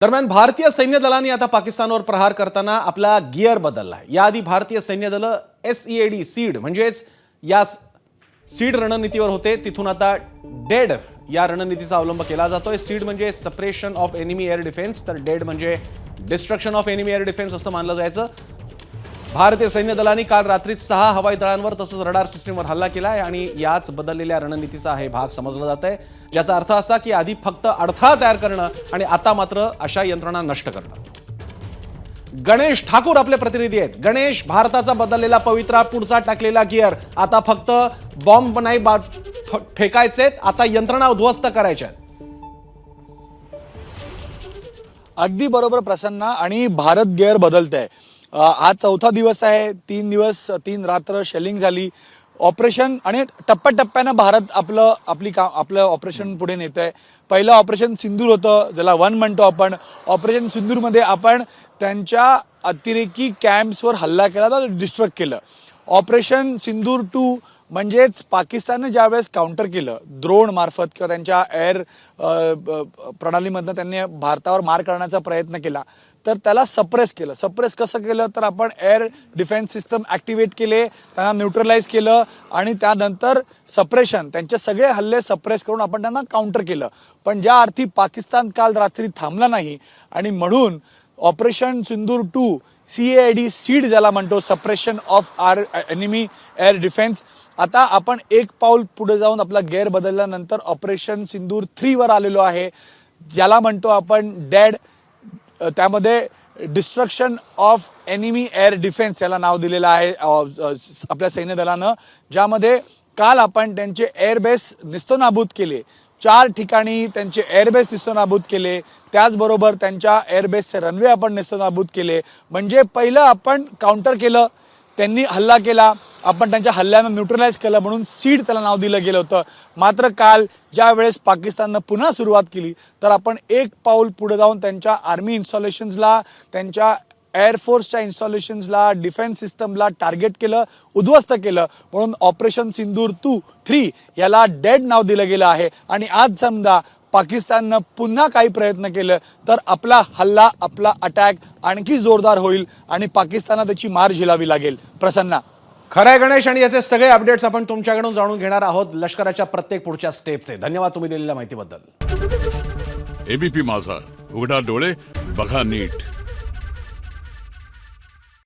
दरम्यान भारतीय सैन्य दलांनी आता पाकिस्तानवर प्रहार करताना आपला गिअर बदललाय। याआधी भारतीय सैन्य दल SEAD सीड म्हणजेच या सीड रणनीतीवर होते, तिथून आता डेड या रणनीतीचा अवलंब केला जातोय। सीड म्हणजे suppression of enemy air defence, तर डेड म्हणजे destruction of enemy air defence असं मानलं जायचं। भारतीय सैन्य दलांनी काल रात्री 6 हवाई तळांवर तसंच रडार सिस्टीमवर हल्ला केलाय आणि याच बदललेल्या रणनीतीचा हे भाग समजला जात आहे, ज्याचा अर्थ असा की आधी फक्त अडथळा तयार करणं आणि आता मात्र अशा यंत्रणा नष्ट करणं। गणेश ठाकूर आपले प्रतिनिधी आहेत। गणेश, भारताचा बदललेला पवित्रा, पुढचा टाकलेला गिअर, आता फक्त बॉम्ब नाही फेकायचेत, आता यंत्रणा उद्ध्वस्त करायच्या। अगदी बरोबर प्रसन्न, आणि भारत गिअर बदलतंय। आज चौथा दिवस आहे, 3 दिवस 3 रात्र शेलिंग झाली, ऑपरेशन, आणि टप्प्याटप्प्यानं भारत आपलं ऑपरेशन पुढे नेतंय। पहिलं ऑपरेशन सिंदूर होतं, ज्याला 1 म्हणतो आपण। ऑपरेशन सिंदूरमध्ये आपण त्यांच्या अतिरेकी कॅम्प्सवर हल्ला केला, तर डिस्ट्रक्ट केलं। ऑपरेशन सिंदूर 2 म्हणजेच पाकिस्तानने ज्यावेळेस काउंटर केलं ड्रोन मार्फत किंवा त्यांच्या एअर प्रणालीमधनं त्यांनी भारतावर मार करण्याचा प्रयत्न केला, तर त्याला सप्रेस केलं। सप्रेस कसं केलं, तर आपण एअर डिफेन्स सिस्टम ॲक्टिवेट केले, त्यांना न्यूट्रलाइज केलं, आणि त्यानंतर सप्रेशन, त्यांचे सगळे हल्ले सप्रेस करून आपण त्यांना काउंटर केलं। पण ज्या अर्थी पाकिस्तान काल रात्री थांबला नाही, आणि म्हणून ऑपरेशन सिंदूर 2 CAD सीड ज्याला म्हणतो, suppression of or enemy air defence, आता आपण एक पाऊल पुढे जाऊन आपला गिअर बदलल्यानंतर ऑपरेशन सिंदूर 3 वर आलेलो आहे, ज्याला म्हणतो आपण डेड। त्यामध्ये destruction of enemy air defence याला नाव दिलेलं आहे आपल्या सैन्य दलानं, ज्यामध्ये काल आपण त्यांचे एअरबेस निस्तनाबूत केले। 4 ठिकाणी त्यांचे एअरबेस निस्तनाबूत केले, त्याचबरोबर त्यांच्या एअरबेसचे रनवे आपण निस्तनाबूत केले। म्हणजे पहिलं आपण काउंटर केलं, त्यांनी हल्ला केला, आपण त्यांच्या हल्ल्यानं न्यूट्रलाइज केलं, म्हणून सीड त्याला नाव दिलं गेलं होतं। मात्र काल ज्या वेळेस पाकिस्ताननं पुन्हा सुरुवात केली, तर आपण एक पाऊल पुढे जाऊन त्यांच्या आर्मी इन्स्टॉलेशन्सला, त्यांच्या एअरफोर्सच्या इन्स्टॉलेशन्सला, डिफेन्स सिस्टमला टार्गेट केलं, उद्ध्वस्त केलं, म्हणून ऑपरेशन सिंदूर 3 याला डेड नाव दिलं गेलं आहे। आणि आज समजा पाकिस्ताननं पुन्हा काही प्रयत्न केलं, तर आपला हल्ला, आपला अटॅक आणखी जोरदार होईल आणि पाकिस्तानला त्याची मार झेलावी लागेल। प्रसन्न, खरंय गणेश, आणि याचे सगळे अपडेट्स आपण तुमच्याकडून जाणून घेणार आहोत, लष्कराच्या प्रत्येक पुढच्या स्टेपचे। धन्यवाद तुम्ही दिलेल्या माहितीबद्दल। ABP माझा, उघडा डोळे बघा नीट।